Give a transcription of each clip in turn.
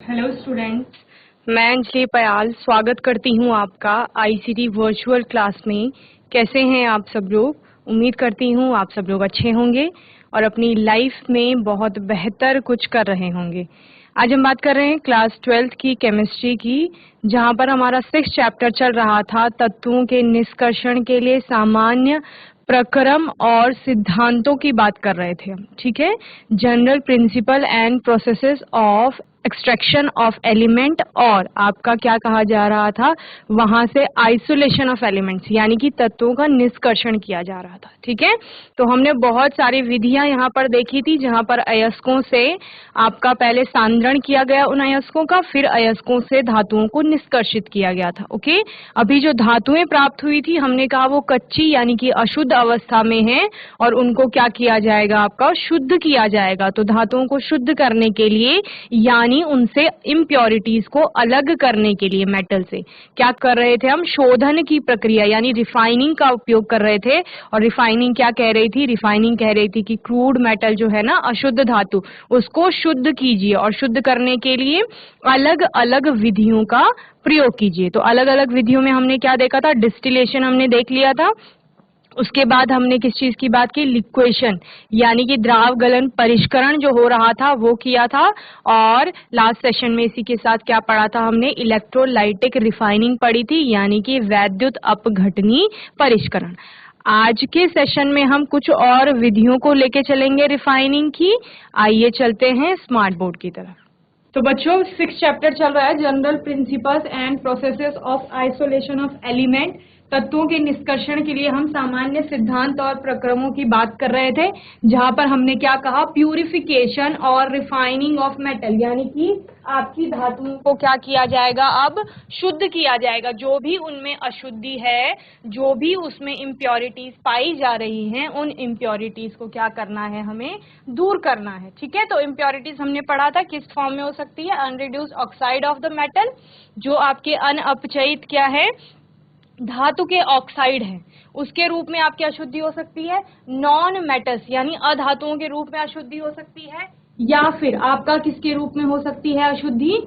Hello students, मैं अंजलि पयाल स्वागत करती हूँ आपका आईसीटी वर्चुअल क्लास में। कैसे हैं आप सब लोग? उम्मीद करती हूँ आप सब लोग अच्छे होंगे और अपनी लाइफ में बहुत बेहतर कुछ कर रहे होंगे। आज हम बात कर रहे हैं क्लास 12th की केमिस्ट्री की, जहाँ पर हमारा 6th चैप्टर चल रहा था तत्वों के निष्कर्षण के लिए सामान्य प्रक्रम और सिद्धांतों की बात कर रहे थे हम। ठीक है, general principle and processes of extraction of element, और आपका क्या कहा जा रहा था वहां से आइसोलेशन ऑफ एलिमेंट्स, यानी कि तत्वों का निष्कर्षण किया जा रहा था। ठीक है, तो हमने बहुत सारी विधियां यहाँ पर देखी थी, जहां पर अयस्कों से आपका पहले सांद्रण किया गया उन अयस्कों का, फिर अयस्कों से धातुओं को निष्कर्षित किया गया था। ओके, अभी जो धातुएं प्राप्त हुई थी हमने कहा वो कच्ची यानी कि अशुद्ध अवस्था में है, और उनको क्या किया जाएगा, आपका शुद्ध किया जाएगा। तो धातुओं को शुद्ध करने के लिए यानी उनसे इम्प्योरिटीज को अलग करने के लिए मेटल से क्या कर रहे थे हम, शोधन की प्रक्रिया यानी रिफाइनिंग का उपयोग कर रहे थे। और रिफाइनिंग क्या कह रही थी, रिफाइनिंग कह रही थी कि क्रूड मेटल जो है ना, अशुद्ध धातु, उसको शुद्ध कीजिए, और शुद्ध करने के लिए अलग अलग विधियों का प्रयोग कीजिए। तो अलग अलग विधियों में हमने क्या देखा था, डिस्टिलेशन हमने देख लिया था। उसके बाद हमने किस चीज की बात की, लिक्वेशन यानी कि द्राव गलन परिष्करण जो हो रहा था वो किया था। और लास्ट सेशन में इसी के साथ क्या पढ़ा था हमने, इलेक्ट्रोलाइटिक रिफाइनिंग पढ़ी थी, यानी कि वैद्युत अपघटनी परिष्करण। आज के सेशन में हम कुछ और विधियों को लेके चलेंगे रिफाइनिंग की। आइए चलते हैं स्मार्ट बोर्ड की तरफ। तो बच्चों 6th चैप्टर चल रहा है, general principles and processes of isolation of element. तत्वों के निष्कर्षण के लिए हम सामान्य सिद्धांत और प्रक्रमों की बात कर रहे थे, जहां पर हमने क्या कहा, प्यूरिफिकेशन और रिफाइनिंग ऑफ मेटल, यानी कि आपकी धातुओं को क्या किया जाएगा, अब शुद्ध किया जाएगा। जो भी उनमें अशुद्धि है, जो भी उसमें इम्प्योरिटीज पाई जा रही हैं, उन इम्प्योरिटीज को क्या करना है, हमें दूर करना है। ठीक है, तो इम्प्योरिटीज हमने पढ़ा था किस फॉर्म में हो सकती है, अनरिड्यूस्ड ऑक्साइड ऑफ द मेटल, जो आपके अनअपचयित क्या है, धातु के ऑक्साइड है, उसके रूप में आपकी अशुद्धि हो सकती है। नॉन मेटल्स यानी अधातुओं के रूप में अशुद्धि हो सकती है, या फिर आपका किसके रूप में हो सकती है अशुद्धि।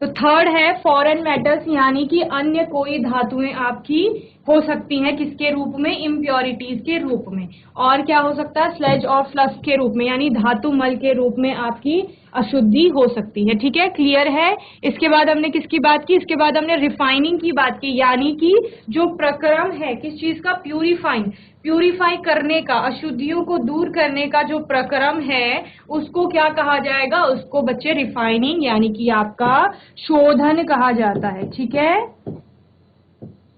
तो थर्ड है फॉरेन मेटल्स, यानी कि अन्य कोई धातुएं आपकी हो सकती हैं किसके रूप में, इम्प्योरिटीज के रूप में। और क्या हो सकता है, स्लेज और फ्लक्स के रूप में, यानी धातु मल के रूप में आपकी अशुद्धि हो सकती है। ठीक है, क्लियर है। इसके बाद हमने किसकी बात की, इसके बाद हमने रिफाइनिंग की बात की, यानी कि जो प्रक्रम है किस चीज का, प्यूरिफाई करने का, अशुद्धियों को दूर करने का जो प्रक्रम है उसको क्या कहा जाएगा, उसको बच्चे रिफाइनिंग यानी कि आपका शोधन कहा जाता है। ठीक है,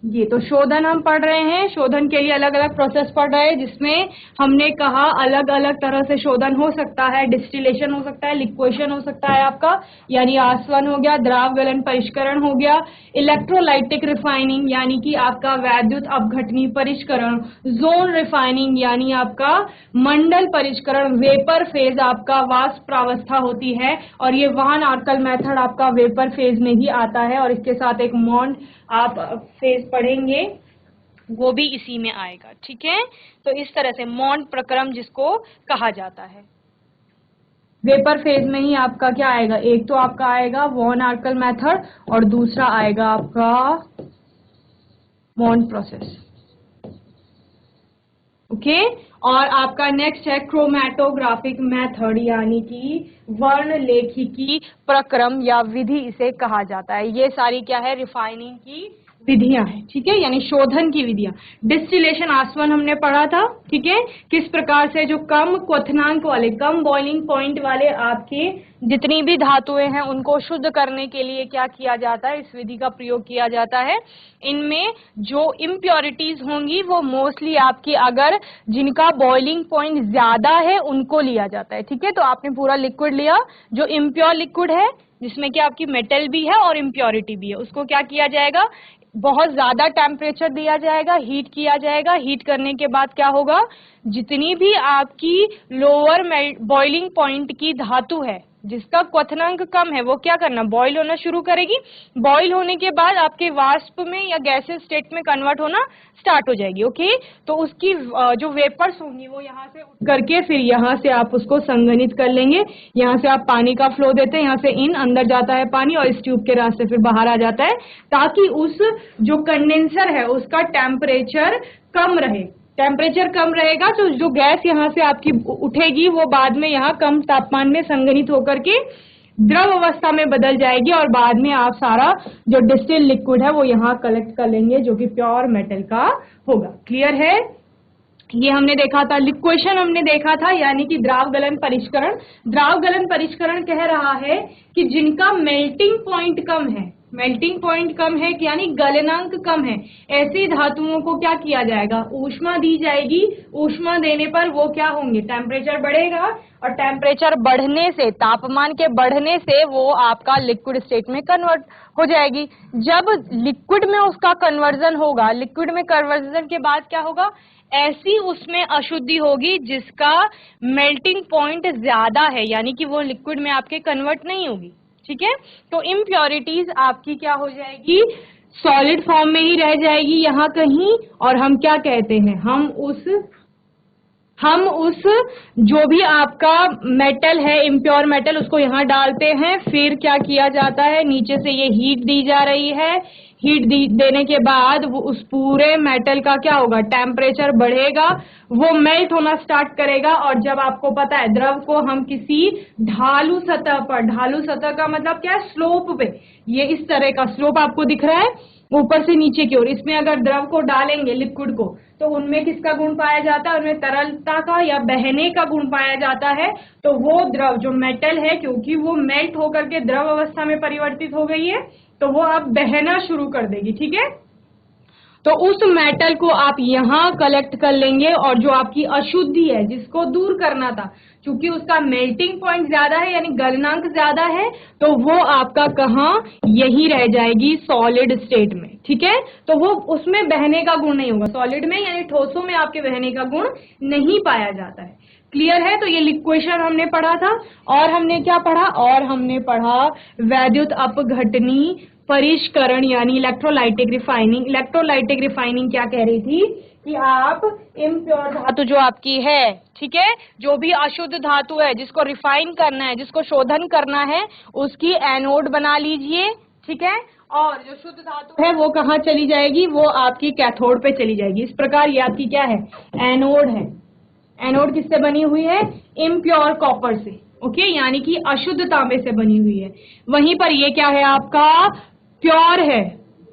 ये तो शोधन हम पढ़ रहे हैं। शोधन के लिए अलग अलग प्रोसेस पढ़ रहे हैं, जिसमें हमने कहा अलग अलग तरह से शोधन हो सकता है। डिस्टिलेशन हो सकता है, लिक्वेशन हो सकता है आपका, यानी आसवन हो गया, द्राव गलन परिष्करण हो गया, इलेक्ट्रोलाइटिक रिफाइनिंग यानी कि आपका वैद्युत अपघटनी परिष्करण, जोन रिफाइनिंग यानी आपका मंडल परिष्करण, वेपर फेज आपका वाष्प प्रावस्था होती है, और ये वान आर्कल मेथड आपका वेपर फेज में ही आता है, और इसके साथ एक मॉन्ड आप फेज पढ़ेंगे वो भी इसी में आएगा। ठीक है, तो इस तरह से मॉन्ड प्रक्रम जिसको कहा जाता है, वेपर फेज में ही आपका क्या आएगा, एक तो आपका आएगा वॉन आर्कल मेथड और दूसरा आएगा आपका मॉन्ड प्रोसेस। ओके, और आपका नेक्स्ट है क्रोमैटोग्राफिक मेथड, यानी कि वर्ण लेखिकी प्रक्रम या विधि इसे कहा जाता है। ये सारी क्या है, रिफाइनिंग की विधियां हैं। ठीक है, यानी शोधन की विधियां। डिस्टिलेशन आसवन हमने पढ़ा था। ठीक है, किस प्रकार से जो कम क्वथनांक वाले, कम बॉइलिंग पॉइंट वाले आपके जितनी भी धातुएं हैं उनको शुद्ध करने के लिए क्या किया जाता है, इस विधि का प्रयोग किया जाता है। इनमें जो इम्प्योरिटीज होंगी वो मोस्टली आपकी, अगर जिनका बॉइलिंग पॉइंट ज्यादा है उनको लिया जाता है। ठीक है, तो आपने पूरा लिक्विड लिया, जो इम्प्योर लिक्विड है जिसमें कि आपकी मेटल भी है और इम्प्योरिटी भी है, उसको क्या किया जाएगा, बहुत ज्यादा टेम्परेचर दिया जाएगा, हीट किया जाएगा। हीट करने के बाद क्या होगा, जितनी भी आपकी लोअर बॉइलिंग पॉइंट की धातु है जिसका क्वथनांक कम है वो क्या करना, बॉईल होना शुरू करेगी। बॉईल होने के बाद आपके वाष्प में या गैसेस स्टेट में कन्वर्ट होना स्टार्ट हो जाएगी। ओके, तो उसकी जो वेपर्स होंगी वो यहाँ से करके फिर यहाँ से आप उसको संघनित कर लेंगे। यहाँ से आप पानी का फ्लो देते हैं, यहाँ से इन अंदर जाता है पानी और इस ट्यूब के रास्ते फिर बाहर आ जाता है, ताकि उस जो कंडेंसर है उसका टेम्परेचर कम रहे। टेम्परेचर कम रहेगा तो जो गैस यहाँ से आपकी उठेगी वो बाद में यहाँ कम तापमान में संघनित होकर के द्रव अवस्था में बदल जाएगी और बाद में आप सारा जो डिस्टिल लिक्विड है वो यहाँ कलेक्ट कर लेंगे, जो कि प्योर मेटल का होगा। क्लियर है? ये हमने देखा था, लिक्वेशन हमने देखा था, यानी कि द्राव गलन परिष्करण। द्राव गलन परिष्करण कह रहा है कि जिनका मेल्टिंग पॉइंट कम है, मेल्टिंग पॉइंट कम है यानी गलनांक कम है, ऐसी धातुओं को क्या किया जाएगा, ऊष्मा दी जाएगी। ऊष्मा देने पर वो क्या होंगे, टेम्परेचर बढ़ेगा और टेम्परेचर बढ़ने से, तापमान के बढ़ने से वो आपका लिक्विड स्टेट में कन्वर्ट हो जाएगी। जब लिक्विड में उसका कन्वर्जन होगा, लिक्विड में कन्वर्जन के बाद क्या होगा, ऐसी उसमें अशुद्धि होगी जिसका मेल्टिंग पॉइंट ज्यादा है, यानी कि वो लिक्विड में आपके कन्वर्ट नहीं होगी। ठीक है, तो इम्प्योरिटीज आपकी क्या हो जाएगी, सॉलिड फॉर्म में ही रह जाएगी यहाँ कहीं। और हम क्या कहते हैं, हम उस जो भी आपका मेटल है, इम्प्योर मेटल, उसको यहाँ डालते हैं। फिर क्या किया जाता है, नीचे से ये हीट दी जा रही है। हीट देने के बाद वो उस पूरे मेटल का क्या होगा, टेम्परेचर बढ़ेगा, वो मेल्ट होना स्टार्ट करेगा। और जब आपको पता है द्रव को हम किसी ढालू सतह पर, ढालू सतह का मतलब क्या है, स्लोप पे, ये इस तरह का स्लोप आपको दिख रहा है ऊपर से नीचे की ओर, इसमें अगर द्रव को डालेंगे, लिक्विड को, तो उनमें किसका गुण पाया जाता है, उनमें तरलता का या बहने का गुण पाया जाता है। तो वो द्रव जो मेटल है, क्योंकि वो मेल्ट होकर के द्रव अवस्था में परिवर्तित हो गई है, तो वो अब बहना शुरू कर देगी। ठीक है, तो उस मेटल को आप यहाँ कलेक्ट कर लेंगे और जो आपकी अशुद्धि है जिसको दूर करना था, क्योंकि उसका मेल्टिंग पॉइंट ज्यादा है यानी गलनांक ज्यादा है, तो वो आपका कहाँ, यही रह जाएगी सॉलिड स्टेट में। ठीक है, तो वो उसमें बहने का गुण नहीं होगा, सॉलिड में यानी ठोसों में आपके बहने का गुण नहीं पाया जाता है। क्लियर है? तो ये लिक्वेशन हमने पढ़ा था। और हमने क्या पढ़ा, और हमने पढ़ा वैद्युत अपघटनी परिष्करण यानी इलेक्ट्रोलाइटिक रिफाइनिंग। इलेक्ट्रोलाइटिक रिफाइनिंग क्या कह रही थी कि आप इम्प्योर धातु जो आपकी है, ठीक है, जो भी अशुद्ध धातु है जिसको रिफाइन करना है, जिसको शोधन करना है, उसकी एनोड बना लीजिए। ठीक है, और जो शुद्ध धातु है वो कहाँ चली जाएगी, वो आपकी कैथोड पे चली जाएगी। इस प्रकार ये आपकी क्या है, एनोड है। एनोड किससे बनी हुई है, इम्प्योर कॉपर से। ओके, यानी कि अशुद्ध तांबे से बनी हुई है। वहीं पर ये क्या है, आपका प्योर है,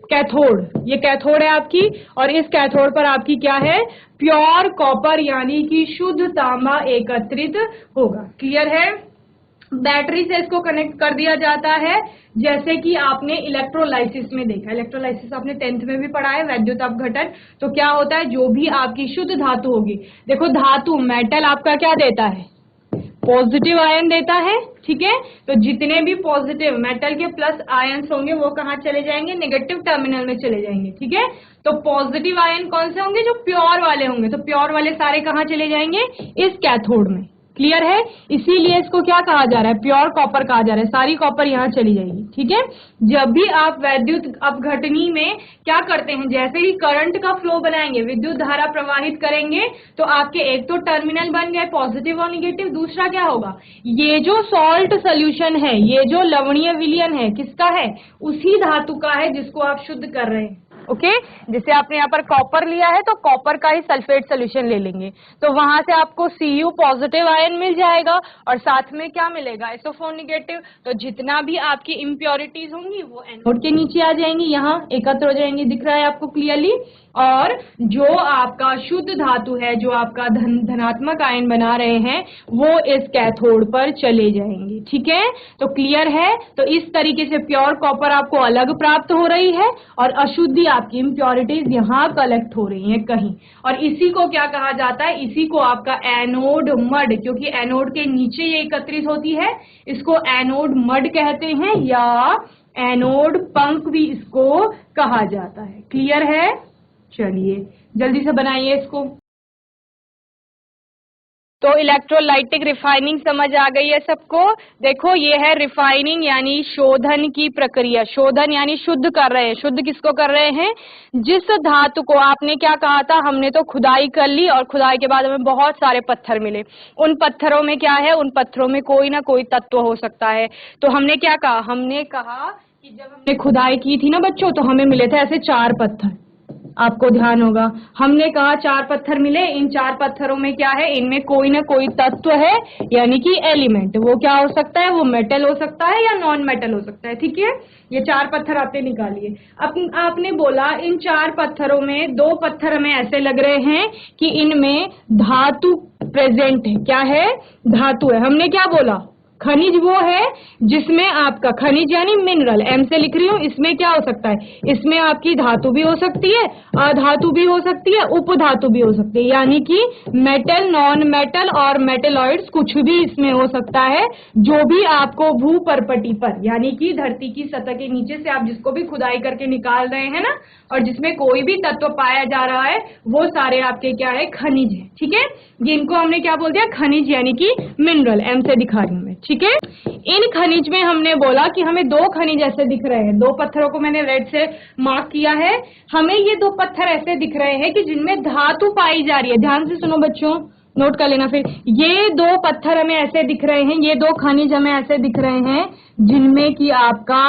कैथोड। ये कैथोड है आपकी, और इस कैथोड पर आपकी क्या है, प्योर कॉपर यानी कि शुद्ध तांबा एकत्रित होगा। क्लियर है? बैटरी से इसको कनेक्ट कर दिया जाता है, जैसे कि आपने इलेक्ट्रोलाइसिस में देखा। इलेक्ट्रोलाइसिस आपने 10th में भी पढ़ा है, वैद्युत अपघटन। तो क्या होता है, जो भी आपकी शुद्ध धातु होगी, देखो धातु मेटल आपका क्या देता है, पॉजिटिव आयन देता है। ठीक है, तो जितने भी पॉजिटिव मेटल के प्लस आयन्स होंगे वो कहाँ चले जाएंगे, नेगेटिव टर्मिनल में चले जाएंगे। ठीक है, तो पॉजिटिव आयन कौन से होंगे, जो प्योर वाले होंगे, तो प्योर वाले सारे कहाँ चले जाएंगे, इस कैथोड में। क्लियर है? इसीलिए इसको क्या कहा जा रहा है, प्योर कॉपर कहा जा रहा है। सारी कॉपर यहाँ चली जाएगी। ठीक है, जब भी आप वैद्युत अपघटनी में क्या करते हैं, जैसे ही करंट का फ्लो बनाएंगे, विद्युत धारा प्रवाहित करेंगे, तो आपके एक तो टर्मिनल बन गए पॉजिटिव और निगेटिव, दूसरा क्या होगा, ये जो सॉल्ट सोल्यूशन है, ये जो लवणीय विलयन है, किसका है, उसी धातु का है जिसको आप शुद्ध कर रहे हैं। ओके, जैसे आपने यहाँ पर कॉपर लिया है तो कॉपर का ही सल्फेट सोल्यूशन ले लेंगे, तो वहां से आपको Cu पॉजिटिव आयन मिल जाएगा और साथ में क्या मिलेगा, SO4 निगेटिव। तो जितना भी आपकी इम्प्योरिटीज होंगी वो एनोड के नीचे आ जाएंगी, यहाँ एकत्र हो जाएंगी। दिख रहा है आपको क्लियरली? और जो आपका शुद्ध धातु है, जो आपका धनात्मक आयन बना रहे हैं, वो इस कैथोड पर चले जाएंगे। ठीक है, तो क्लियर है? तो इस तरीके से प्योर कॉपर आपको अलग प्राप्त हो रही है और अशुद्धि आपकी इम्प्योरिटीज यहाँ कलेक्ट हो रही हैं कहीं। और इसी को क्या कहा जाता है, इसी को आपका एनोड मड, क्योंकि एनोड के नीचे ये एकत्रित होती है, इसको एनोड मड कहते हैं या एनोड पंख भी इसको कहा जाता है। क्लियर है? चलिए जल्दी से बनाइए इसको। तो इलेक्ट्रोलाइटिक रिफाइनिंग समझ आ गई है सबको। देखो ये है रिफाइनिंग यानी शोधन की प्रक्रिया। शोधन यानी शुद्ध कर रहे हैं। शुद्ध किसको कर रहे हैं? जिस धातु को आपने क्या कहा था, हमने तो खुदाई कर ली और खुदाई के बाद हमें बहुत सारे पत्थर मिले। उन पत्थरों में क्या है? उन पत्थरों में कोई ना कोई तत्व हो सकता है। तो हमने क्या कहा? हमने कहा कि जब हमने खुदाई की थी ना बच्चों, तो हमें मिले थे ऐसे 4 पत्थर। आपको ध्यान होगा, हमने कहा 4 पत्थर मिले। इन 4 पत्थरों में क्या है? इनमें कोई ना कोई तत्व है, यानी कि एलिमेंट। वो क्या हो सकता है? वो मेटल हो सकता है या नॉन मेटल हो सकता है। ठीक है, ये 4 पत्थर आपने निकालिए। अब आपने बोला इन 4 पत्थरों में 2 पत्थर हमें ऐसे लग रहे हैं कि इनमें धातु प्रेजेंट है। क्या है? धातु है। हमने क्या बोला? खनिज वो है जिसमें आपका, खनिज यानी मिनरल, एम से लिख रही हूं, इसमें क्या हो सकता है? इसमें आपकी धातु भी हो सकती है, अधातु भी हो सकती है, उपधातु भी हो सकती है, यानी कि मेटल, नॉन मेटल और मेटेलॉइड्स कुछ भी इसमें हो सकता है। जो भी आपको भू परपटी पर यानी कि धरती की सतह के नीचे से आप जिसको भी खुदाई करके निकाल रहे हैं ना, और जिसमें कोई भी तत्व पाया जा रहा है, वो सारे आपके क्या है? खनिज है। ठीक है, जिनको हमने क्या बोल दिया? खनिज यानी कि मिनरल। एम से दिखा रही हूं मैं। ठीक है, इन खनिज में हमने बोला कि हमें 2 खनिज ऐसे दिख रहे हैं। 2 पत्थरों को मैंने रेड से मार्क किया है। हमें ये 2 पत्थर ऐसे दिख रहे हैं कि जिनमें धातु पाई जा रही है। ध्यान से सुनो बच्चों, नोट कर लेना। फिर ये 2 पत्थर हमें ऐसे दिख रहे हैं, ये 2 खनिज हमें ऐसे दिख रहे हैं जिनमें कि आपका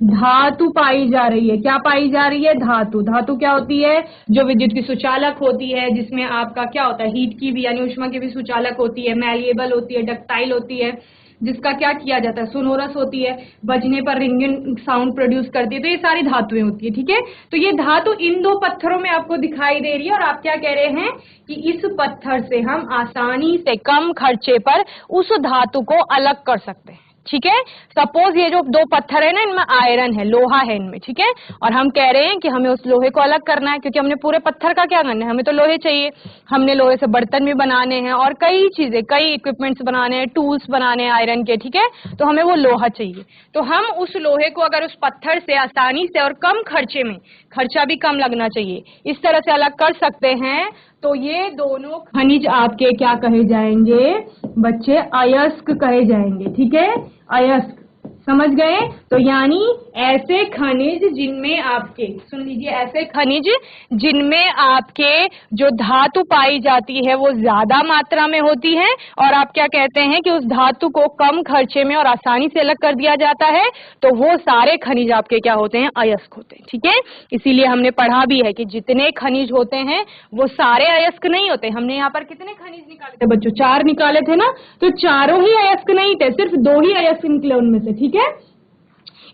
धातु पाई जा रही है। क्या पाई जा रही है? धातु। धातु क्या होती है? जो विद्युत की सुचालक होती है, जिसमें आपका क्या होता है? हीट की भी यानी ऊष्मा की भी सुचालक होती है, मैलिएबल होती है, डक्टाइल होती है, जिसका क्या किया जाता है? सोनोरस होती है, बजने पर रिंगिंग साउंड प्रोड्यूस करती है। तो ये सारी धातुएं होती है। ठीक है, तो ये धातु इन 2 पत्थरों में आपको दिखाई दे रही है और आप क्या कह रहे हैं कि इस पत्थर से हम आसानी से कम खर्चे पर उस धातु को अलग कर सकते हैं। ठीक है, सपोज ये जो 2 पत्थर है ना, इनमें आयरन है, लोहा है इनमें। ठीक है, और हम कह रहे हैं कि हमें उस लोहे को अलग करना है, क्योंकि हमने पूरे पत्थर का क्या करना है? हमें तो लोहे चाहिए। हमने लोहे से बर्तन भी बनाने हैं और कई चीजें, कई इक्विपमेंट्स बनाने हैं, टूल्स बनाने हैं आयरन के। ठीक है, तो हमें वो लोहा चाहिए। तो हम उस लोहे को अगर उस पत्थर से आसानी से और कम खर्चे में, खर्चा भी कम लगना चाहिए, इस तरह से अलग कर सकते हैं, तो ये दोनों खनिज आपके क्या कहे जाएंगे बच्चे? अयस्क कहे जाएंगे। ठीक है, अयस्क। समझ गए? तो यानी ऐसे खनिज जिनमें आपके, सुन लीजिए, ऐसे खनिज जिनमें आपके जो धातु पाई जाती है वो ज्यादा मात्रा में होती है, और आप क्या कहते हैं कि उस धातु को कम खर्चे में और आसानी से अलग कर दिया जाता है, तो वो सारे खनिज आपके क्या होते हैं? अयस्क होते हैं। ठीक है, इसीलिए हमने पढ़ा भी है कि जितने खनिज होते हैं वो सारे अयस्क नहीं होते। हमने यहाँ पर कितने खनिज निकाले थे बच्चों? 4 निकाले थे ना, तो चारों ही अयस्क नहीं थे, सिर्फ 2 ही अयस्क निकले उनमें से। ठीक है,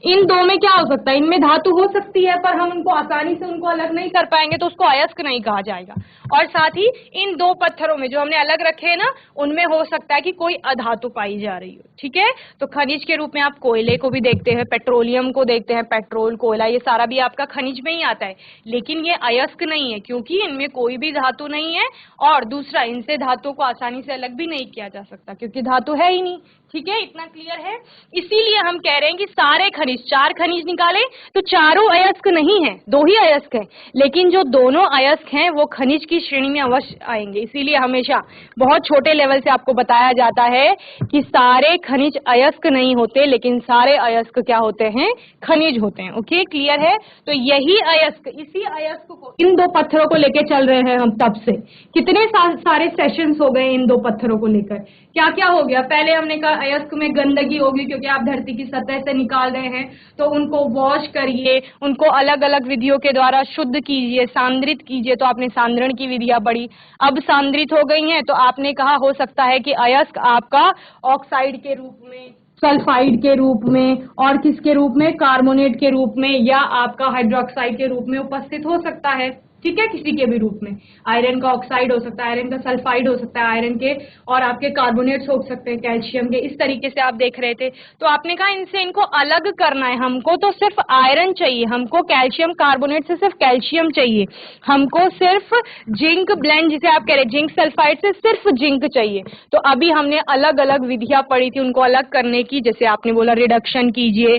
इन 2 में क्या हो सकता है? इनमें धातु हो सकती है, पर हम उनको आसानी से उनको अलग नहीं कर पाएंगे, तो उसको अयस्क नहीं कहा जाएगा। और साथ ही इन 2 पत्थरों में जो हमने अलग रखे हैं ना, उनमें हो सकता है कि कोई अधातु पाई जा रही हो। ठीक है, तो खनिज के रूप में आप कोयले को भी देखते हैं, पेट्रोलियम को देखते हैं, पेट्रोल, कोयला, ये सारा भी आपका खनिज में ही आता है, लेकिन ये अयस्क नहीं है, क्योंकि इनमें कोई भी धातु नहीं है। और दूसरा, इनसे धातु को आसानी से अलग भी नहीं किया जा सकता, क्योंकि धातु है ही नहीं। ठीक है, इतना क्लियर है? इसीलिए हम कह रहे हैं कि सारे खनिज, 4 खनिज निकाले तो चारों अयस्क नहीं है, 2 ही अयस्क हैं, लेकिन जो दोनों अयस्क हैं वो खनिज की श्रेणी में अवश्य आएंगे। इसीलिए हमेशा बहुत छोटे लेवल से आपको बताया जाता है कि सारे खनिज अयस्क नहीं होते, लेकिन सारे अयस्क क्या होते हैं? खनिज होते हैं। ओके, क्लियर है? तो यही अयस्क, इसी अयस्क को, इन 2 पत्थरों को लेकर चल रहे हैं हम तब से। कितने सारे सेशंस हो गए इन 2 पत्थरों को लेकर। क्या क्या हो गया? पहले हमने कहा अयस्क में गंदगी होगी, क्योंकि आप धरती की सतह से निकाल रहे हैं, तो उनको वॉश करिए, उनको अलग अलग विधियों के द्वारा शुद्ध कीजिए, सांद्रित कीजिए। तो आपने सांद्रण की विधियां पढ़ी। अब सांद्रित हो गई हैं, तो आपने कहा हो सकता है कि अयस्क आपका ऑक्साइड के रूप में, सल्फाइड के रूप में, और किसके रूप में? कार्बोनेट के रूप में, या आपका हाइड्रोक्साइड के रूप में उपस्थित हो सकता है। ठीक है, किसी के भी रूप में। आयरन का ऑक्साइड हो सकता है, आयरन का सल्फाइड हो सकता है, आयरन के और आपके कार्बोनेट्स हो सकते हैं, कैल्शियम के। इस तरीके से आप देख रहे थे। तो आपने कहा इनसे इनको अलग करना है, हमको तो सिर्फ आयरन चाहिए, हमको कैल्शियम कार्बोनेट से सिर्फ कैल्शियम चाहिए, हमको सिर्फ जिंक ब्लेंड, जिसे आप कह रहे हैं जिंक सल्फाइड से सिर्फ जिंक चाहिए। तो अभी हमने अलग अलग विधियां पढ़ी थी उनको अलग करने की, जैसे आपने बोला रिडक्शन कीजिए,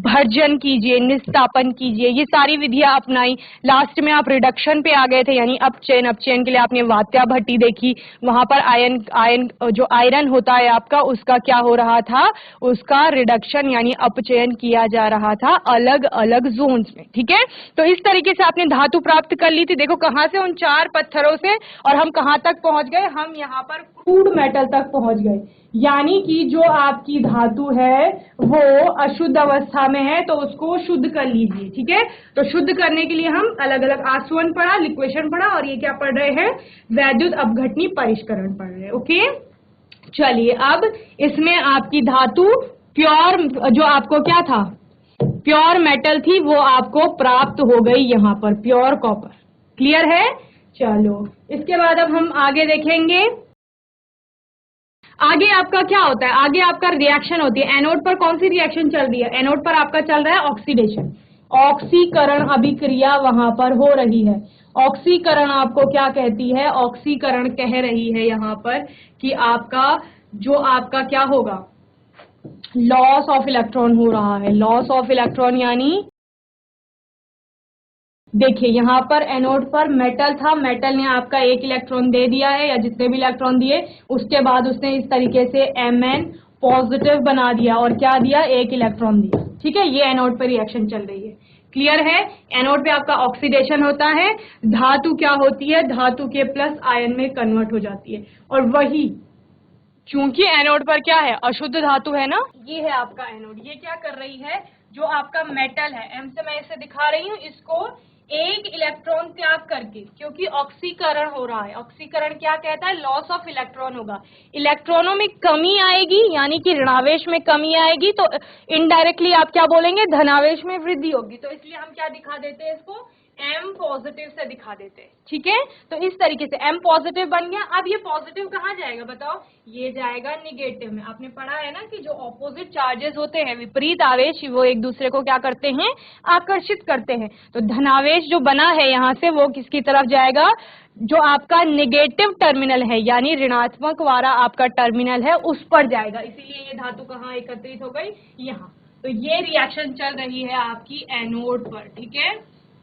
भर्जन कीजिए, निस्तापन कीजिए, ये सारी विधियां अपनाई। लास्ट में आप रिडक्शन रिडक्शन पे आ गए थे, यानी अपचयन के लिए आपने वात्या भट्टी देखी, वहां पर जो आयरन होता है आपका, उसका क्या हो रहा था, उसका रिडक्शन यानी अपचयन किया जा रहा था अलग अलग जोन्स में। ठीक है, तो इस तरीके से आपने धातु प्राप्त कर ली थी। देखो कहां से, उन 4 पत्थरों से, और हम कहां तक पहुंच गए, हम यहाँ पर क्रूड मेटल तक पहुंच गए। यानी कि जो आपकी धातु है वो अशुद्ध अवस्था में है, तो उसको शुद्ध कर लीजिए। ठीक है, तो शुद्ध करने के लिए हम अलग अलग आसवन पढ़ा, लिक्वेशन पढ़ा, और ये क्या पढ़ रहे हैं, वैद्युत अपघटनी परिष्करण पढ़ रहे हैं। ओके, चलिए अब इसमें आपकी धातु प्योर, जो आपको क्या था, प्योर मेटल थी, वो आपको प्राप्त हो गई यहां पर, प्योर कॉपर। क्लियर है? चलो इसके बाद अब हम आगे देखेंगे। आगे आपका क्या होता है, आगे आपका रिएक्शन होती है। एनोड पर कौन सी रिएक्शन चल रही है, एनोड पर आपका चल रहा है ऑक्सीडेशन, ऑक्सीकरण अभिक्रिया वहां पर हो रही है। ऑक्सीकरण आपको क्या कहती है, ऑक्सीकरण कह रही है यहां पर कि आपका जो आपका क्या होगा, लॉस ऑफ इलेक्ट्रॉन हो रहा है। लॉस ऑफ इलेक्ट्रॉन यानी देखिए यहां पर एनोड पर मेटल था, मेटल ने आपका 1 इलेक्ट्रॉन दे दिया है, या जितने भी इलेक्ट्रॉन दिए, उसके बाद उसने इस तरीके से Mn पॉजिटिव बना दिया, और क्या दिया, 1 इलेक्ट्रॉन दिया। ठीक है, ये एनोड पर रिएक्शन चल रही है। क्लियर है? एनोड पे आपका ऑक्सीडेशन होता है, धातु क्या होती है, धातु के प्लस आयन में कन्वर्ट हो जाती है। और वही, चूंकि एनोड पर क्या है, अशुद्ध धातु है ना, ये है आपका एनोड। ये क्या कर रही है, जो आपका मेटल है, एम से मैं इसे दिखा रही हूं, इसको 1 इलेक्ट्रॉन त्याग करके, क्योंकि ऑक्सीकरण हो रहा है, ऑक्सीकरण क्या कहता है, लॉस ऑफ इलेक्ट्रॉन होगा, इलेक्ट्रॉनों में कमी आएगी, यानी कि ऋणावेश में कमी आएगी, तो इनडायरेक्टली आप क्या बोलेंगे, धनावेश में वृद्धि होगी। तो इसलिए हम क्या दिखा देते हैं इसको, M पॉजिटिव से दिखा देते हैं। ठीक है, तो इस तरीके से M पॉजिटिव बन गया। अब ये पॉजिटिव कहाँ जाएगा बताओ, ये जाएगा निगेटिव में। आपने पढ़ा है ना कि जो ऑपोजिट चार्जेस होते हैं, विपरीत आवेश, वो एक दूसरे को क्या करते हैं, आकर्षित करते हैं। तो धनावेश जो बना है यहाँ से, वो किसकी तरफ जाएगा, जो आपका नेगेटिव टर्मिनल है, यानी ऋणात्मक वाला आपका टर्मिनल है, उस पर जाएगा। इसीलिए ये धातु कहाँ एकत्रित हो गई, यहाँ। तो ये रिएक्शन चल रही है आपकी एनोड पर। ठीक है,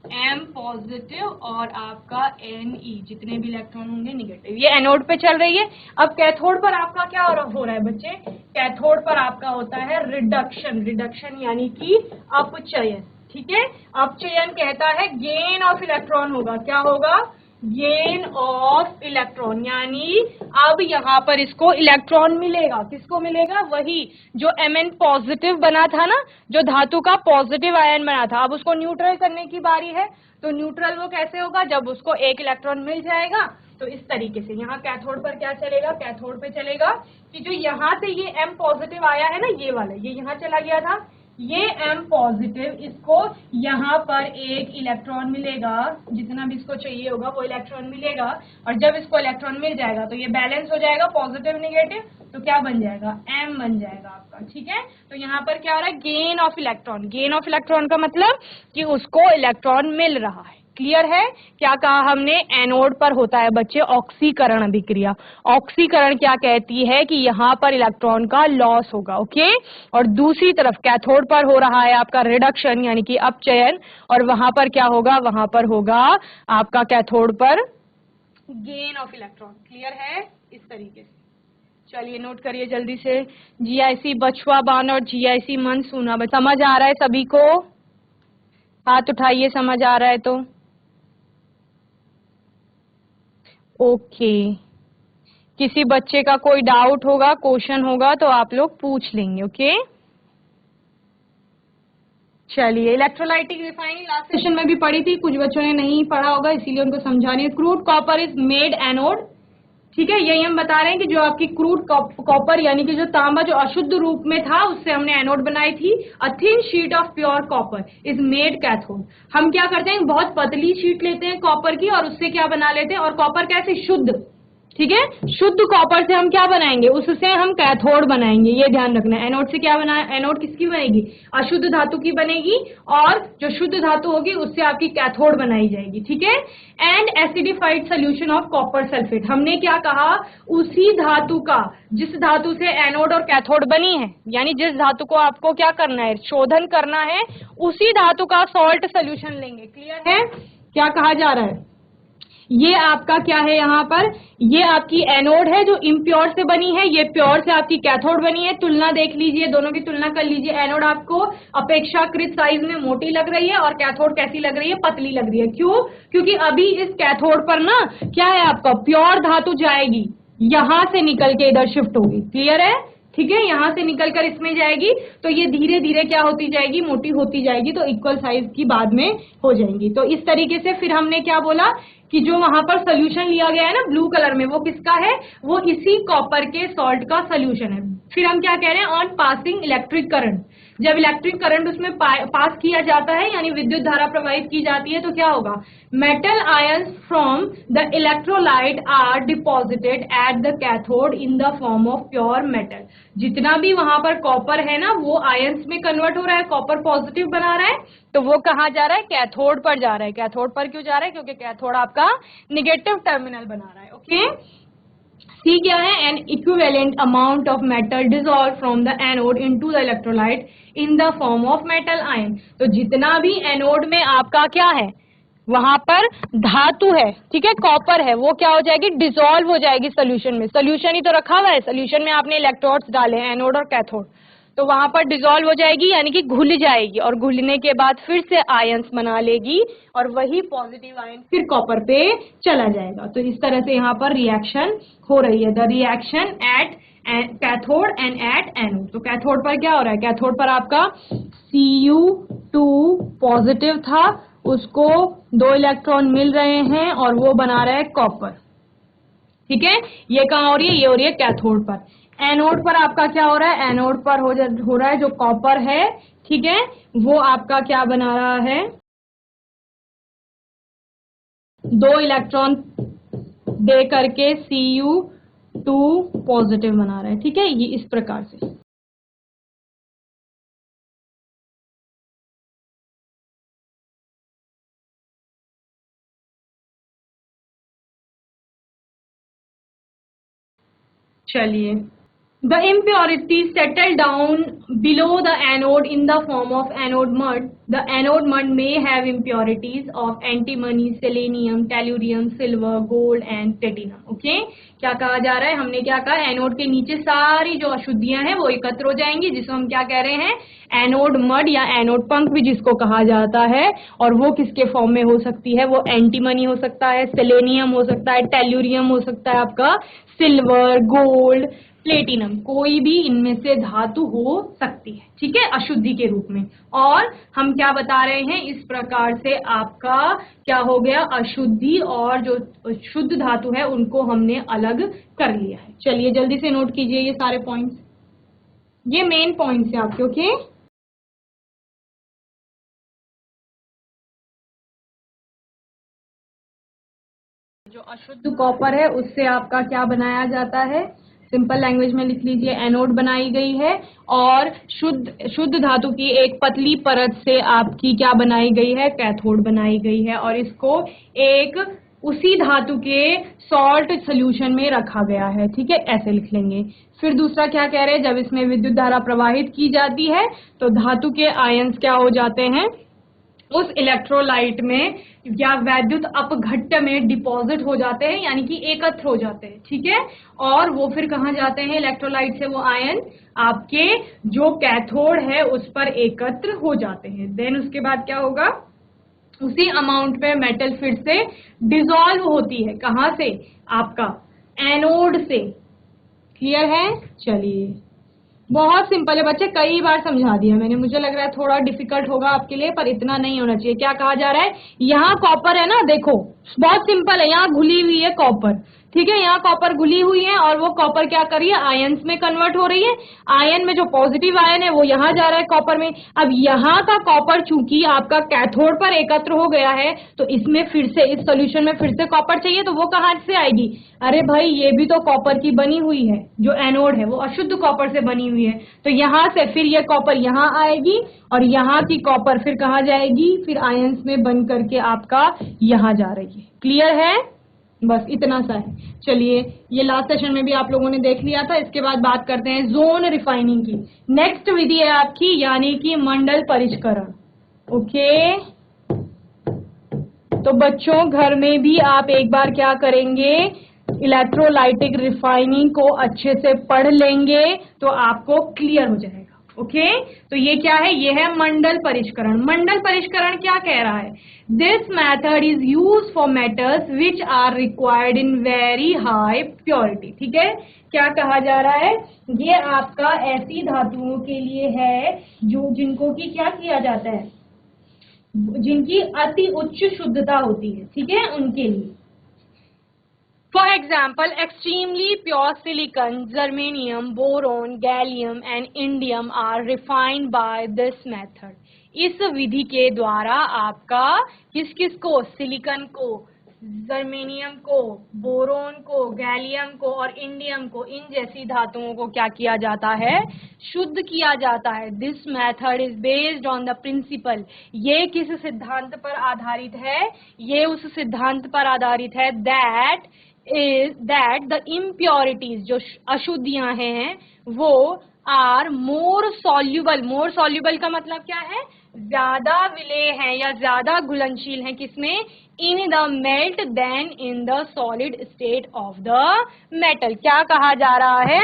M पॉजिटिव और आपका Ne, जितने भी इलेक्ट्रॉन होंगे निगेटिव, ये एनोड पे चल रही है। अब कैथोड पर आपका क्या हो रहा है बच्चे, कैथोड पर आपका होता है रिडक्शन, रिडक्शन यानी कि अपचयन। ठीक है, अपचयन कहता है गेन ऑफ इलेक्ट्रॉन होगा, क्या होगा, गेन ऑफ इलेक्ट्रॉन, यानी अब यहाँ पर इसको इलेक्ट्रॉन मिलेगा, किसको मिलेगा, वही जो Mn पॉजिटिव बना था ना, जो धातु का पॉजिटिव आयन बना था, अब उसको न्यूट्रल करने की बारी है। तो न्यूट्रल वो कैसे होगा, जब उसको 1 इलेक्ट्रॉन मिल जाएगा। तो इस तरीके से यहाँ कैथोड पर क्या चलेगा, कैथोड पे चलेगा कि जो यहाँ से ये M पॉजिटिव आया है ना, ये वाला, ये यहाँ चला गया था, ये M पॉजिटिव, इसको यहाँ पर 1 इलेक्ट्रॉन मिलेगा, जितना भी इसको चाहिए होगा वो इलेक्ट्रॉन मिलेगा। और जब इसको इलेक्ट्रॉन मिल जाएगा तो ये बैलेंस हो जाएगा, पॉजिटिव निगेटिव, तो क्या बन जाएगा, M बन जाएगा आपका। ठीक है, तो यहाँ पर क्या हो रहा है, gain of electron. Gain of electron का मतलब कि उसको इलेक्ट्रॉन मिल रहा है। क्लियर है? क्या कहा हमने, एनोड पर होता है बच्चे ऑक्सीकरण अभिक्रिया। ऑक्सीकरण क्या कहती है कि यहाँ पर इलेक्ट्रॉन का लॉस होगा। ओके, और दूसरी तरफ कैथोड पर हो रहा है आपका रिडक्शन यानी कि अपचयन, और वहां पर क्या होगा, वहां पर होगा आपका कैथोड पर गेन ऑफ इलेक्ट्रॉन। क्लियर है? इस तरीके से चलिए नोट करिए जल्दी से, जीआईसी बछुआ बाण और जीआईसी मन सूना। समझ आ रहा है सभी को? हाथ उठाइए, समझ आ रहा है तो। ओके, किसी बच्चे का कोई डाउट होगा, क्वेश्चन होगा तो आप लोग पूछ लेंगे। ओके, चलिए इलेक्ट्रोलाइटिक रिफाइनिंग लास्ट सेशन में भी पढ़ी थी, कुछ बच्चों ने नहीं पढ़ा होगा इसीलिए उनको समझा रही है। Crude copper is made anode. ठीक है, यही हम बता रहे हैं कि जो आपकी क्रूड कॉपर यानी कि जो तांबा जो अशुद्ध रूप में था उससे हमने एनोड बनाई थी। A thin sheet of pure copper is made cathode. हम क्या करते हैं, बहुत पतली शीट लेते हैं कॉपर की और उससे क्या बना लेते हैं, और कॉपर कैसे, शुद्ध। ठीक है, शुद्ध कॉपर से हम क्या बनाएंगे, उससे हम कैथोड बनाएंगे। ये ध्यान रखना, एनोड से क्या बना, एनोड किसकी बनेगी, अशुद्ध धातु की बनेगी, और जो शुद्ध धातु होगी उससे आपकी कैथोड बनाई जाएगी। ठीक है, and acidified solution of copper sulphate. हमने क्या कहा, उसी धातु का, जिस धातु से एनोड और कैथोड बनी है, यानी जिस धातु को आपको क्या करना है, शोधन करना है, उसी धातु का सॉल्ट सोल्यूशन लेंगे। क्लियर है? क्या कहा जा रहा है, ये आपका क्या है यहाँ पर, ये आपकी एनोड है जो इम्प्योर से बनी है, ये प्योर से आपकी कैथोड बनी है। तुलना देख लीजिए, दोनों की तुलना कर लीजिए। एनोड आपको अपेक्षाकृत साइज में मोटी लग रही है और कैथोड कैसी लग रही है, पतली लग रही है। क्यों? क्योंकि अभी इस कैथोड पर ना क्या है, आपका प्योर धातु जाएगी, यहां से निकल के इधर शिफ्ट होगी। क्लियर है? ठीक है, यहां से निकलकर इसमें जाएगी तो ये धीरे धीरे क्या होती जाएगी, मोटी होती जाएगी, तो इक्वल साइज की बाद में हो जाएंगी। तो इस तरीके से फिर हमने क्या बोला कि जो वहां पर सोल्यूशन लिया गया है ना ब्लू कलर में, वो किसका है, वो इसी कॉपर के सॉल्ट का सोल्यूशन है। फिर हम क्या कह रहे हैं, ऑन पासिंग इलेक्ट्रिक करंट, जब इलेक्ट्रिक करंट उसमें पास किया जाता है यानी विद्युत धारा प्रवाहित की जाती है तो क्या होगा, metal ions from the electrolyte are deposited at the cathode in the form of pure metal. जितना भी वहां पर कॉपर है ना वो आयंस में कन्वर्ट हो रहा है, कॉपर पॉजिटिव बना रहा है, तो वो कहाँ जा रहा है, कैथोड पर जा रहा है। कैथोड पर क्यों जा रहा है, क्योंकि कैथोड आपका निगेटिव टर्मिनल बना रहा है। ओके, सी क्या है, N equivalent amount of metal dissolve from the anode into the electrolyte in the form of metal ion. तो जितना भी एनोड में आपका क्या है, वहां पर धातु है, ठीक है, कॉपर है, वो क्या हो जाएगी, डिसॉल्व हो जाएगी सोल्यूशन में। सोल्यूशन ही तो रखा हुआ है, सोल्यूशन में आपने इलेक्ट्रोड्स डाले हैं, एनोड और कैथोड, तो वहां पर डिसॉल्व हो जाएगी यानी कि घुल जाएगी, और घुलने के बाद फिर से आयंस बना लेगी और वही पॉजिटिव आयन फिर कॉपर पे चला जाएगा। तो इस तरह से यहाँ पर रिएक्शन हो रही है, the reaction at cathode and at anode. तो कैथोड पर क्या हो रहा है, कैथोड पर आपका Cu2 पॉजिटिव था, उसको 2 इलेक्ट्रॉन मिल रहे हैं और वो बना रहा है कॉपर। ठीक है, ये कहाँ हो रही है, ये हो रही है कैथोड पर। एनोड पर आपका क्या हो रहा है, एनोड पर हो रहा है जो कॉपर है, ठीक है, वो आपका क्या बना रहा है, 2 इलेक्ट्रॉन दे करके Cu2 पॉजिटिव बना रहा है। ठीक है, ये इस प्रकार से। चलिए, the impurities settle down below the anode in the form of anode mud. The anode mud may have impurities of antimony, selenium, tellurium, silver, gold and platinum. Okay? क्या कहा जा रहा है, हमने क्या कहा, एनोड के नीचे सारी जो अशुद्धियां हैं वो एकत्र हो जाएंगी, जिसको हम क्या कह रहे हैं, एनोड मड या एनोड पंख भी जिसको कहा जाता है। और वो किसके फॉर्म में हो सकती है, वो एंटीमनी हो सकता है, सेलेनियम हो सकता है, टेल्यूरियम हो सकता है, आपका सिल्वर, गोल्ड, प्लेटिनम, कोई भी इनमें से धातु हो सकती है। ठीक है, अशुद्धि के रूप में। और हम क्या बता रहे हैं, इस प्रकार से आपका क्या हो गया, अशुद्धि और जो शुद्ध धातु है उनको हमने अलग कर लिया है। चलिए जल्दी से नोट कीजिए ये सारे पॉइंट्स, ये मेन पॉइंट्स है आपके। ओके, जो अशुद्ध कॉपर है उससे आपका क्या बनाया जाता है, सिंपल लैंग्वेज में लिख लीजिए, एनोड बनाई गई है। और शुद्ध धातु की एक पतली परत से आपकी क्या बनाई गई है, कैथोड बनाई गई है, और इसको एक उसी धातु के सॉल्ट सोल्यूशन में रखा गया है। ठीक है, ऐसे लिख लेंगे। फिर दूसरा क्या कह रहे हैं, जब इसमें विद्युत धारा प्रवाहित की जाती है तो धातु के आयंस क्या हो जाते हैं, उस इलेक्ट्रोलाइट में या वैद्युत अपघट्ट में डिपॉजिट हो जाते हैं, यानी कि एकत्र हो जाते हैं। ठीक है, और वो फिर कहाँ जाते हैं, इलेक्ट्रोलाइट से वो आयन आपके जो कैथोड है उस पर एकत्र हो जाते हैं। देन उसके बाद क्या होगा, उसी अमाउंट में मेटल फिर से डिसॉल्व होती है, कहाँ से, आपका एनोड से। क्लियर है? चलिए, बहुत सिंपल है बच्चे, कई बार समझा दिया मैंने, मुझे लग रहा है थोड़ा डिफिकल्ट होगा आपके लिए, पर इतना नहीं होना चाहिए। क्या कहा जा रहा है, यहाँ कॉपर है ना, देखो बहुत सिंपल है, यहाँ घुली हुई है कॉपर। ठीक है, यहाँ कॉपर घुली हुई है और वो कॉपर क्या कर रही है, आयंस में कन्वर्ट हो रही है। आयन में जो पॉजिटिव आयन है वो यहाँ जा रहा है कॉपर में। अब यहाँ का कॉपर चूंकि आपका कैथोड पर एकत्र हो गया है तो इसमें फिर से, इस सोल्यूशन में फिर से कॉपर चाहिए, तो वो कहाँ से आएगी, अरे भाई ये भी तो कॉपर की बनी हुई है, जो एनोड है वो अशुद्ध कॉपर से बनी हुई है, तो यहाँ से फिर ये कॉपर यहाँ आएगी और यहाँ की कॉपर फिर कहाँ जाएगी, फिर आयंस में बन करके आपका यहाँ जा रही है। क्लियर है? बस इतना सा है। चलिए, ये लास्ट सेशन में भी आप लोगों ने देख लिया था। इसके बाद बात करते हैं जोन रिफाइनिंग की। नेक्स्ट विधि है आपकी, यानी कि मंडल परिष्करण। ओके, तो बच्चों घर में भी आप एक बार क्या करेंगे, इलेक्ट्रोलाइटिक रिफाइनिंग को अच्छे से पढ़ लेंगे तो आपको क्लियर हो जाएगा। ओके तो ये क्या है, ये है मंडल परिष्करण। मंडल परिष्करण क्या कह रहा है, this method is used for metals which are required in very high purity. ठीक है, क्या कहा जा रहा है, ये आपका ऐसी धातुओं के लिए है जो जिनको की क्या किया जाता है, जिनकी अति उच्च शुद्धता होती है। ठीक है, उनके लिए For example, extremely pure silicon, germanium, boron, gallium and indium are refined by this method. इस विधि के द्वारा आपका किस किस को, सिलिकन को, जर्मेनियम को, बोरोन को, गैलियम को और इंडियम को, इन जैसी धातुओं को क्या किया जाता है, शुद्ध किया जाता है। This method is based on the principle, ये किस सिद्धांत पर आधारित है, ये उस सिद्धांत पर आधारित है that the impurities, जो अशुद्धियां हैं वो आर मोर सॉल्यूबल का मतलब क्या है, ज्यादा विलेय हैं या ज्यादा घुलनशील हैं, किसमें, in the melt than in the solid state of the metal. क्या कहा जा रहा है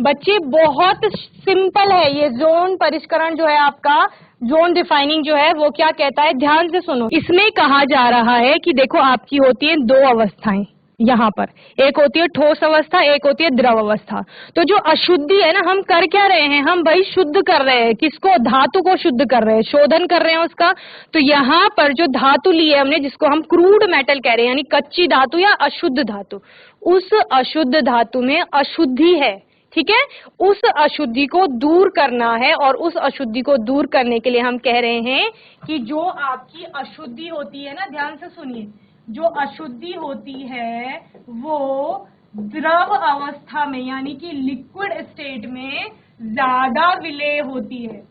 बच्चे, बहुत सिंपल है ये जोन परिष्करण जो है आपका, जोन डिफाइनिंग जो है वो क्या कहता है, ध्यान से सुनो। इसमें कहा जा रहा है कि देखो आपकी होती है दो अवस्थाएं, यहाँ पर एक होती है ठोस अवस्था, एक होती है द्रव अवस्था। तो जो अशुद्धि है ना, हम कर क्या रहे हैं, हम भाई शुद्ध कर रहे हैं, किसको, धातु को शुद्ध कर रहे हैं, शोधन कर रहे हैं उसका। तो यहाँ पर जो धातु ली है हमने, जिसको हम क्रूड मेटल कह रहे हैं, यानी कच्ची धातु या अशुद्ध धातु, उस अशुद्ध धातु में अशुद्धि है। ठीक है, उस अशुद्धि को दूर करना है और उस अशुद्धि को दूर करने के लिए हम कह रहे हैं कि जो आपकी अशुद्धि होती है ना, ध्यान से सुनिए, जो अशुद्धि होती है वो द्रव अवस्था में यानी कि लिक्विड स्टेट में ज्यादा विलेय होती है,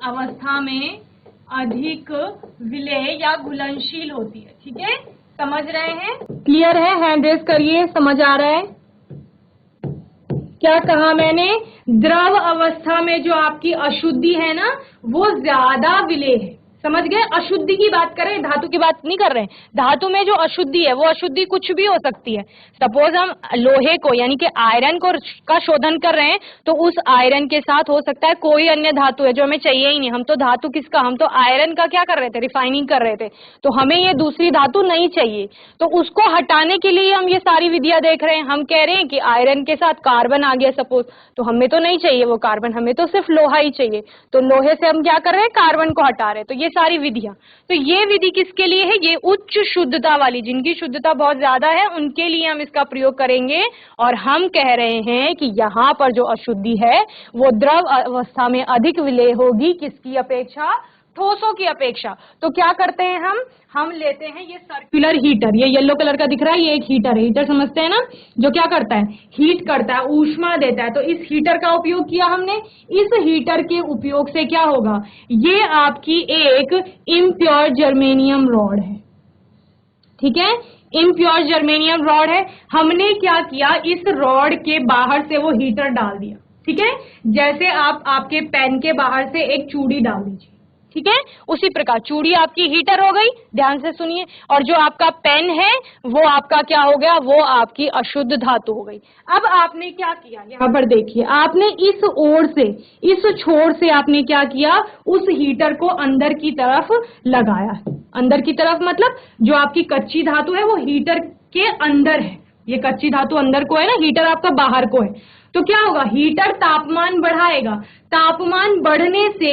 अवस्था में अधिक विलेय या घुलनशील होती है। ठीक है, समझ रहे हैं, क्लियर है, हैंड रेज करिए, समझ आ रहा है। क्या कहा मैंने, द्रव अवस्था में जो आपकी अशुद्धि है ना वो ज्यादा विलेय है, समझ गए। अशुद्धि की बात कर रहे हैं, धातु की बात नहीं कर रहे हैं। धातु में जो अशुद्धि है वो अशुद्धि कुछ भी हो सकती है। सपोज हम लोहे को यानी कि आयरन को का शोधन कर रहे हैं तो उस आयरन के साथ हो सकता है कोई अन्य धातु है जो हमें चाहिए ही नहीं। हम तो धातु किसका, हम तो आयरन का क्या कर रहे थे, रिफाइनिंग कर रहे थे, तो हमें ये दूसरी धातु नहीं चाहिए। तो उसको हटाने के लिए हम ये सारी विधियां देख रहे हैं। हम कह रहे हैं कि आयरन के साथ कार्बन आ गया सपोज, तो हमें तो नहीं चाहिए वो कार्बन, हमें तो सिर्फ लोहा ही चाहिए। तो लोहे से हम क्या कर रहे हैं, कार्बन को हटा रहे हैं। तो ये सारी विधियां, तो ये विधि किसके लिए है, ये उच्च शुद्धता वाली, जिनकी शुद्धता बहुत ज्यादा है उनके लिए हम इसका प्रयोग करेंगे। और हम कह रहे हैं कि यहाँ पर जो अशुद्धि है वो द्रव अवस्था में अधिक विलेय होगी, किसकी अपेक्षा, ठोसों की अपेक्षा। तो क्या करते हैं हम लेते हैं ये सर्कुलर हीटर, ये येलो कलर का दिख रहा है, ये एक हीटर है, हीटर समझते हैं ना, जो क्या करता है, हीट करता है, ऊष्मा देता है। तो इस हीटर का उपयोग किया हमने, इस हीटर के उपयोग से क्या होगा, ये आपकी एक इम्प्योर जर्मेनियम रॉड है। ठीक है, इम्प्योर जर्मेनियम रॉड है। हमने क्या किया, इस रॉड के बाहर से वो हीटर डाल दिया। ठीक है, जैसे आप आपके पेन के बाहर से एक चूड़ी डाल दीजिए, ठीक है, उसी प्रकार चूड़ी आपकी हीटर हो गई, ध्यान से सुनिए। और जो आपका पेन है वो आपका क्या हो गया, वो आपकी अशुद्ध धातु हो गई। अब आपने क्या किया, यहाँ पर देखिए, आपने इस ओर से, इस छोर से आपने क्या किया, उस हीटर को अंदर की तरफ लगाया। अंदर की तरफ मतलब जो आपकी कच्ची धातु है वो हीटर के अंदर है, ये कच्ची धातु अंदर को है ना, हीटर आपका बाहर को है। तो क्या होगा, हीटर तापमान बढ़ाएगा, तापमान बढ़ने से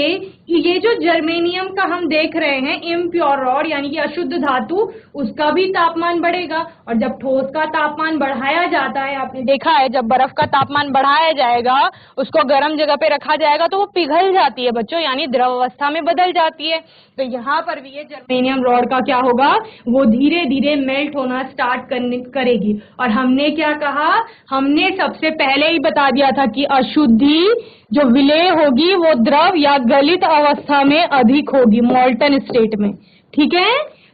ये जो जर्मेनियम का हम देख रहे हैं इम्प्योर रॉड यानी कि अशुद्ध धातु, उसका भी तापमान बढ़ेगा। और जब ठोस का तापमान बढ़ाया जाता है, आपने देखा है जब बर्फ का तापमान बढ़ाया जाएगा, उसको गर्म जगह पे रखा जाएगा तो वो पिघल जाती है बच्चों, यानी द्रव अवस्था में बदल जाती है। तो यहाँ पर भी ये जर्मेनियम रॉड का क्या होगा, वो धीरे धीरे मेल्ट होना स्टार्ट करेगी। और हमने क्या कहा, हमने सबसे पहले ही बता दिया था कि अशुद्धि जो विलेय होगी वो द्रव या गलित अवस्था में अधिक होगी, मॉल्टन स्टेट में। ठीक है,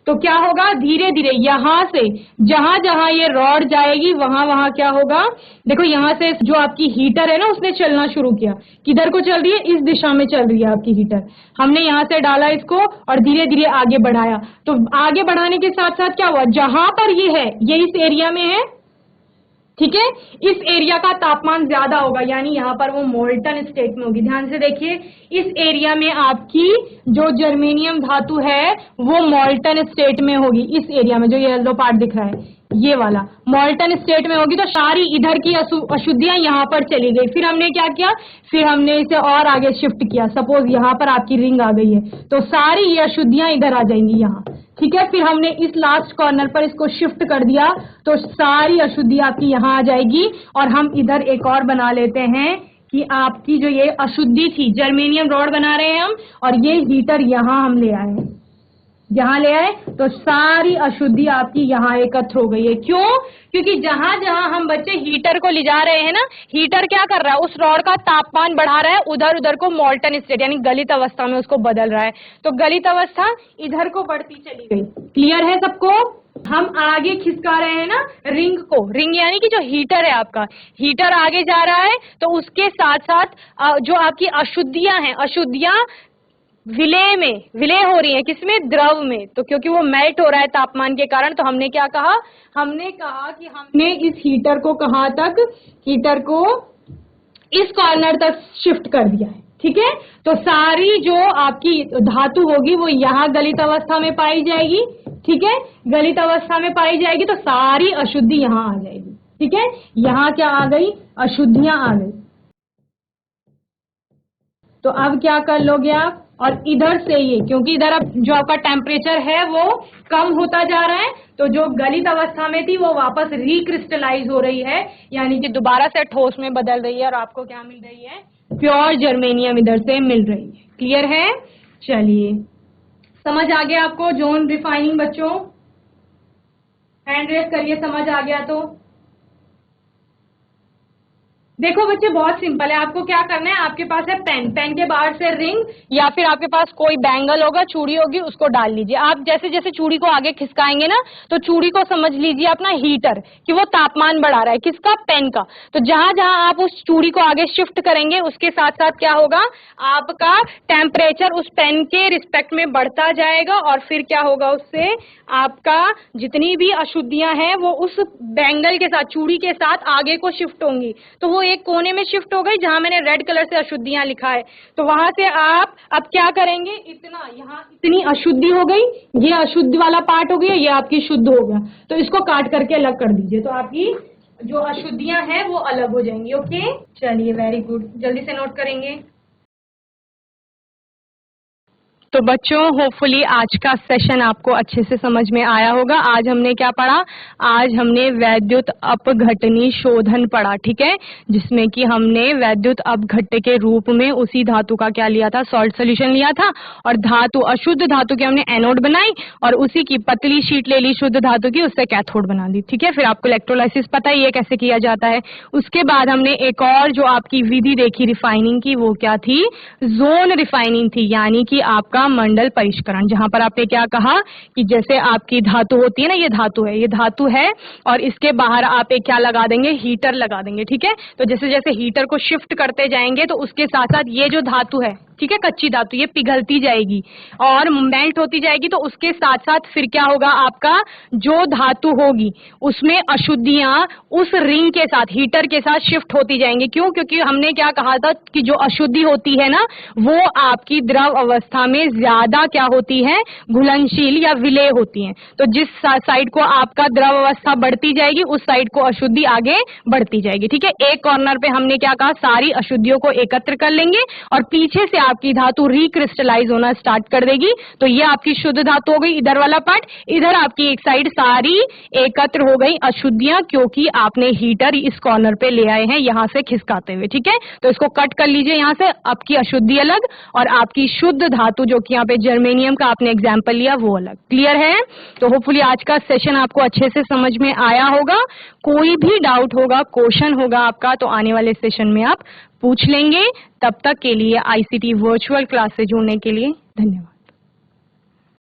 तो क्या होगा, धीरे धीरे यहां से जहां जहां ये रॉड जाएगी वहां वहां क्या होगा, देखो यहां से जो आपकी हीटर है ना उसने चलना शुरू किया, किधर को चल रही है, इस दिशा में चल रही है आपकी हीटर। हमने यहां से डाला इसको और धीरे धीरे आगे बढ़ाया, तो आगे बढ़ाने के साथ साथ क्या हुआ, जहां पर ये है ये इस एरिया में है, ठीक है, इस एरिया का तापमान ज्यादा होगा, यानी यहां पर वो मोल्टन स्टेट में होगी। ध्यान से देखिए, इस एरिया में आपकी जो जर्मेनियम धातु है वो मोल्टन स्टेट में होगी, इस एरिया में जो ये येलो पार्ट दिख रहा है ये वाला मोल्टन स्टेट में होगी। तो सारी इधर की अशुद्धियां यहां पर चली गई। फिर हमने क्या किया, फिर हमने इसे और आगे शिफ्ट किया, सपोज यहां पर आपकी रिंग आ गई है तो सारी ये अशुद्धियां इधर आ जाएंगी यहाँ, ठीक है। फिर हमने इस लास्ट कॉर्नर पर इसको शिफ्ट कर दिया तो सारी अशुद्धि आपकी यहां आ जाएगी। और हम इधर एक और बना लेते हैं कि आपकी जो ये अशुद्धि थी, जर्मेनियम रॉड बना रहे हैं हम और ये हीटर यहां हम ले आए, यहां ले आए तो सारी अशुद्धि आपकी यहां एकत्र हो गई है। क्यों, क्योंकि जहां जहां हम बच्चे हीटर को ले जा रहे हैं ना, हीटर क्या कर रहा है, उस रॉड का तापमान बढ़ा रहा है, उधर उधर को मोल्टन स्टेट यानी गलित अवस्था में उसको बदल रहा है। तो गलित अवस्था इधर को बढ़ती चली गई। क्लियर है सबको। हम आगे खिसका रहे हैं ना रिंग को, रिंग यानी कि जो हीटर है आपका, हीटर आगे जा रहा है तो उसके साथ साथ जो आपकी अशुद्धियां हैं, अशुद्धियां विलय हो रही है, किसमें, द्रव में। तो क्योंकि वो मेल्ट हो रहा है तापमान के कारण, तो हमने क्या कहा, हमने कहा कि हमने इस हीटर को कहां तक, हीटर को इस कॉर्नर तक शिफ्ट कर दिया है, ठीक है। तो सारी जो आपकी धातु होगी वो यहाँ गलित अवस्था में पाई जाएगी, ठीक है, गलित अवस्था में पाई जाएगी तो सारी अशुद्धि यहाँ आ जाएगी, ठीक है। यहाँ क्या आ गई, अशुद्धियां आ गई। तो अब क्या कर लोगे आप, और इधर से ये, क्योंकि इधर अब जो आपका टेम्परेचर है वो कम होता जा रहा है, तो जो गलित अवस्था में थी वो वापस रिक्रिस्टलाइज हो रही है, यानी कि दोबारा से ठोस में बदल रही है और आपको क्या मिल रही है, प्योर जर्मेनियम इधर से मिल रही है। क्लियर है। चलिए, समझ आ गया आपको जोन रिफाइनिंग बच्चों, हैंड रेस करिए समझ आ गया तो। देखो बच्चे बहुत सिंपल है, आपको क्या करना है, आपके पास है पेन, पेन के बाहर से रिंग या फिर आपके पास कोई बैंगल होगा, चूड़ी होगी, उसको डाल लीजिए। आप जैसे जैसे चूड़ी को आगे खिसकाएंगे ना तो चूड़ी को समझ लीजिए अपना हीटर, कि वो तापमान बढ़ा रहा है, किसका, पेन का। तो जहां जहां आप उस चूड़ी को आगे शिफ्ट करेंगे उसके साथ साथ क्या होगा, आपका टेम्परेचर उस पेन के रिस्पेक्ट में बढ़ता जाएगा और फिर क्या होगा, उससे आपका जितनी भी अशुद्धियां हैं वो उस बैंगल के साथ, चूड़ी के साथ आगे को शिफ्ट होंगी। तो वो एक कोने में शिफ्ट हो गई जहां मैंने रेड कलर से अशुद्धियां लिखा है, तो वहां से आप अब क्या करेंगे, इतना यहाँ इतनी अशुद्धि हो गई, ये अशुद्ध वाला पार्ट हो गया, ये आपकी शुद्ध हो गया, तो इसको काट करके अलग कर दीजिए, तो आपकी जो अशुद्धियां हैं वो अलग हो जाएंगी। ओके, चलिए वेरी गुड, जल्दी से नोट करेंगे। तो बच्चों होपफुली आज का सेशन आपको अच्छे से समझ में आया होगा। आज हमने क्या पढ़ा, आज हमने वैद्युत अपघटनी शोधन पढ़ा, ठीक है, जिसमें कि हमने वैद्युत अपघट्य के रूप में उसी धातु का क्या लिया था, सॉल्ट सोल्यूशन लिया था, और धातु, अशुद्ध धातु की हमने एनोड बनाई और उसी की पतली शीट ले ली शुद्ध धातु की, उससे कैथोड बना दी, ठीक है। फिर आपको इलेक्ट्रोलाइसिस पता ही है कैसे किया जाता है। उसके बाद हमने एक और जो आपकी विधि देखी रिफाइनिंग की, वो क्या थी, जोन रिफाइनिंग थी, यानी कि आपका मंडल परिष्करण, जहां पर आपने क्या कहा कि जैसे आपकी धातु होती है ना, ये धातु है, ये धातु है और इसके बाहर आप एक क्या लगा देंगे, हीटर लगा देंगे, ठीक है। तो जैसे जैसे हीटर को शिफ्ट करते जाएंगे तो उसके साथ साथ ये जो धातु है, ठीक है, कच्ची धातु, ये पिघलती जाएगी और मेल्ट होती जाएगी। तो उसके साथ साथ फिर क्या होगा, आपका जो धातु होगी उसमें अशुद्धियां उस रिंग के साथ, हीटर के साथ शिफ्ट होती जाएंगी। क्यों, क्योंकि हमने क्या कहा था कि जो अशुद्धि होती है ना वो आपकी द्रव अवस्था में ज्यादा क्या होती है, घुलनशील या विलय होती है। तो जिस साइड को आपका द्रव अवस्था बढ़ती जाएगी उस साइड को अशुद्धि आगे बढ़ती जाएगी, ठीक है। एक कॉर्नर पे हमने क्या कहा, सारी अशुद्धियों को एकत्र कर लेंगे और पीछे से आपकी धातु रिक्रिस्टलाइज होना स्टार्ट कर देगी। तो ये आपकी शुद्ध धातु हो गई, इधर वाला पार्ट, इधर आपकी एक साइड सारी एकत्र हो गई अशुद्धियां, क्योंकि आपने हीटर इस कॉर्नर पे ले आए हैं यहां से खिसकाते हुए, ठीक है। तो इसको कट कर लीजिए यहां से, आपकी अशुद्धि अलग और आपकी शुद्ध धातु जो कि यहाँ पे जर्मेनियम का आपने एग्जाम्पल लिया वो अलग। क्लियर है। तो होपफुली आज का सेशन आपको अच्छे से समझ में आया होगा। कोई भी डाउट होगा, क्वेश्चन होगा आपका, तो आने वाले सेशन में आप पूछ लेंगे। तब तक के लिए आईसीटी वर्चुअल क्लास से जुड़ने के लिए धन्यवाद।